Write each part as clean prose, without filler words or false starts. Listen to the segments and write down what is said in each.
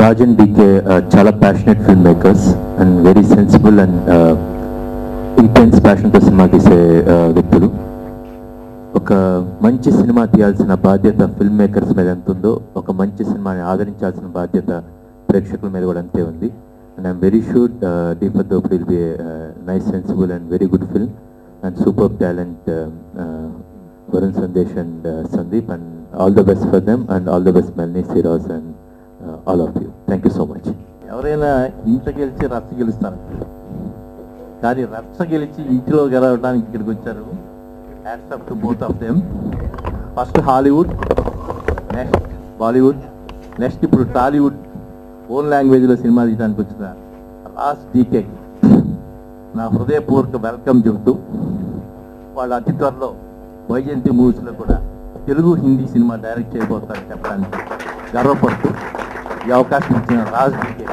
Raj and DK చాలా passionate filmmakers and very sensible and intense passion తో cinema తీసే వ్యక్తులు. ఒక మంచి సినిమా తీయాల్సిన బాధ్యత ఫిల్మ్ మేకర్స్ మీద ఎంత ఉందో ఒక మంచి సినిమాని ఆదరించాల్సిన బాధ్యత ప్రేక్షకుల మీద కూడా అంతే ఉంది. And I'm very sure D for Dopedi will be a nice, sensible and very good film and superb talent Varun Sandesh and Sandeep, and all the best for them and all the best Melanie, Siraz and all of you. Thank you so much. ఎవరైనా ఇంట గెలిచి రచ్చ గెలుస్తారు, కానీ రచ్చ గెలిచి ఇంటిలో గెలవడానికి ఇక్కడికి వచ్చారు. Hats up to both of them. First Hollywood, next Bollywood, next ఇప్పుడు టాలీవుడ్ ఓన్ లాంగ్వేజ్లో సినిమా తీయడానికి వచ్చిన రాజ్ డీకే నా హృదయపూర్వక వెల్కమ్ చెబుతూ, వాళ్ళు అతి త్వరలో వైజయంతి మూవీస్లో కూడా తెలుగు హిందీ సినిమా డైరెక్ట్ చేయబోతారని చెప్పడానికి గర్వపడుతూ ఈ అవకాశం ఇచ్చిన Raj DK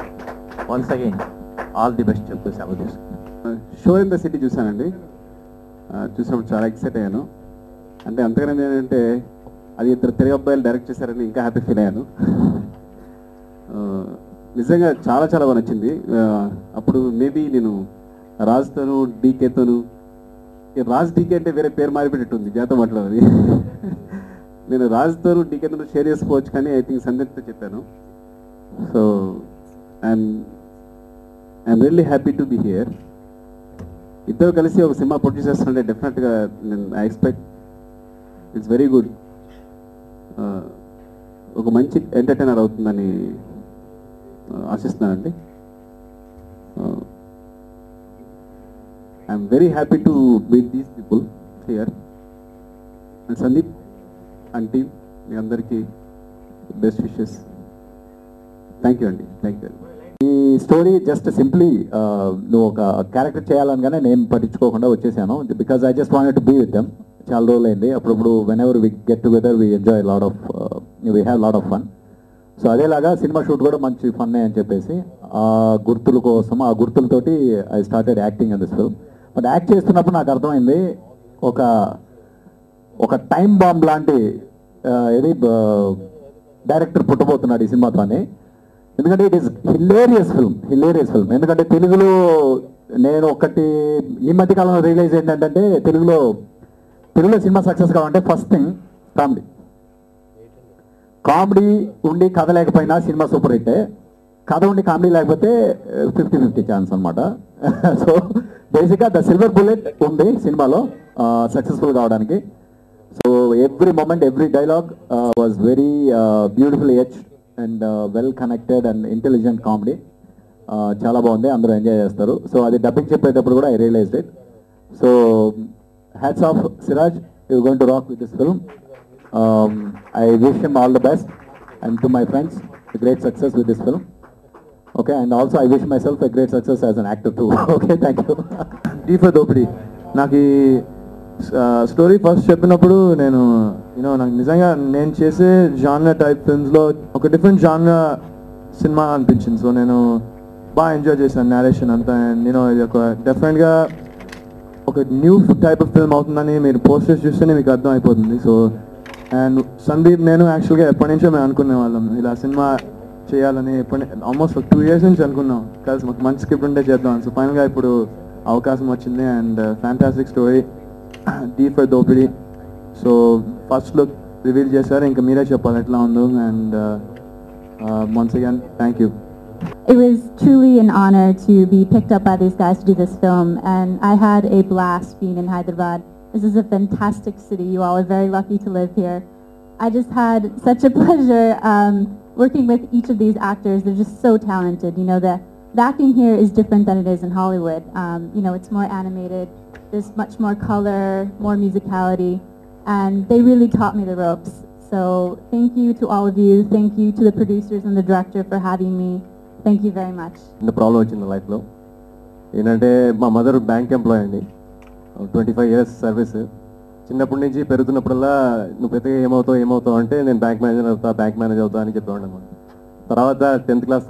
once again all the best చెప్తూ సెలవు తీసుకున్నాను. షో ఇన్ ద సిటీ చూసానండి. చూసినప్పుడు చాలా ఎక్సైట్ అయ్యాను. అంటే అంతగానే ఏంటంటే అది ఇద్దరు తెలుగు అబ్బాయిలు డైరెక్ట్ చేశారని ఇంకా హ్యాపీ ఫీల్ అయ్యాను. నిజంగా చాలా చాలా బాగా నచ్చింది. అప్పుడు మేబీ నేను రాజ్తోను డీకేతోను, రాజ్ డీకే అంటే వేరే పేరు మారిపెట్టుంది జాతం అట్లా, అది నేను రాజ్తోను డీకేతోను షేర్ చేసుకోవచ్చు, కానీ ఐ థింక్ సందీప్తో చెప్పాను. So I'm really happy to be here. ఇద్దరు కలిసి ఒక సినిమా ప్రొడ్యూస్ చేస్తుంటే డెఫినెట్గా నేను I expect it's very good. ఒక మంచి ఎంటర్టైనర్ అవుతుందని ఆశిస్తున్నానండి. I'm very happy to meet these people here. And Sandeep and team, మీ అందరికీ బెస్ట్ విషెస్. థ్యాంక్ యూ అండి, థ్యాంక్ యూ. ఈ స్టోరీ జస్ట్ సింప్లీ నువ్వు ఒక క్యారెక్టర్ చేయాలనగానే నేను పట్టించుకోకుండా వచ్చేసాను, because I just wanted to be with them. చాలా రోజులు అయింది. అప్పుడప్పుడు whenever we get together we enjoy lot of we have lot of fun. So అదేలాగా సినిమా షూట్ కూడా మంచి ఫన్నే అని చెప్పేసి ఆ గుర్తుల కోసం, ఆ గుర్తులతోటి I started acting in this film. But act చేస్తున్నప్పుడు నాకు అర్థమైంది ఒక టైం బాంబ్ లాంటి ఏది డైరెక్టర్ పుట్టబోతున్నాడు ఈ సినిమాతో అని. ఎందుకంటే ఇట్ ఈస్ హిలేరియస్ ఫిల్మ్. ఎందుకంటే తెలుగులో నేను ఒకటి ఈ మధ్య కాలంలో రియలైజ్ ఏంటంటే తెలుగులో సినిమా సక్సెస్ కావాలంటే ఫస్ట్ థింగ్ కామెడీ ఉండి కథ లేకపోయినా సినిమా సూపర్ హిట్టే, కథ ఉండి కామెడీ లేకపోతే 50-50 ఛాన్స్ అనమాట. సో బేసిక్గా ద సిల్వర్ బుల్లెట్ ఉంది సినిమాలో సక్సెస్ఫుల్ కావడానికి. So every moment, every dialogue was very beautifully etched and well connected and intelligent comedy. చాలా బాగుంది, అందరూ ఎంజాయ్ చేస్తారు. సో అది డబ్బింగ్ చెప్పేటప్పుడు కూడా I realised it. So hats off Siraj, you going to rock with this film. I wish him all the best, and to my friends a great success with this film. Okay, and also I wish myself a great success as an actor too. Okay, thank you. D for Dopedi నాకు ఈ story first చెప్పినప్పుడు నేను నాకు నిజంగా నేను చేసే genre type ఫిల్మ్స్లో ఒక different genre cinema అనిపించింది. సో నేను బాగా ఎంజాయ్ చేశాను నేరేషన్ అంతా. నేను ఇది ఒక డెఫినెట్గా ఒక న్యూ టైప్ ఆఫ్ ఫిల్మ్ అవుతుందని మీరు పోస్టర్స్ చూస్తేనే మీకు అర్థం అయిపోతుంది. సో అండ్ సందీప్ నేను యాక్చువల్గా ఎప్పటి నుంచో మేము అనుకునే వాళ్ళం ఇలా సినిమా చేయాలని. ఆల్మోస్ట్ ఒక 2 years నుంచి అనుకున్నాం కలిసి, మాకు మంచి స్క్రిప్ట్ ఉంటే చేద్దాం. సో ఫైనల్గా ఇప్పుడు అవకాశం వచ్చింది. And fantastic story D for Dopedi. So first look reveal చేశారు, ఇంకా మీరే చెప్పాలి ఎట్లా ఉందో. And once again thank you. It was truly an honor to be picked up by these guys to do this film, and I had a blast being in Hyderabad. This is a fantastic city. You all are very lucky to live here. I just had such a pleasure working with each of these actors. They're just so talented. The acting here is different than it is in Hollywood. It's more animated. There's much more color, more musicality, and they really taught me the ropes. So thank you to all of you. Thank you to the producers and the director for having me. Thank you very much. చిన్న problem వచ్చింది లైఫ్లో. ఏంటంటే మా mother bank employee అండి, 25 years service. చిన్నప్పటి నుంచి పెరుగుతున్నప్పుడల్లా నువ్వు పెద్దగా ఏమవుతావు అంటే నేను బ్యాంక్ మేనేజర్ అవుతా అని చెప్పేవాడిని అనమాట. తర్వాత 10th class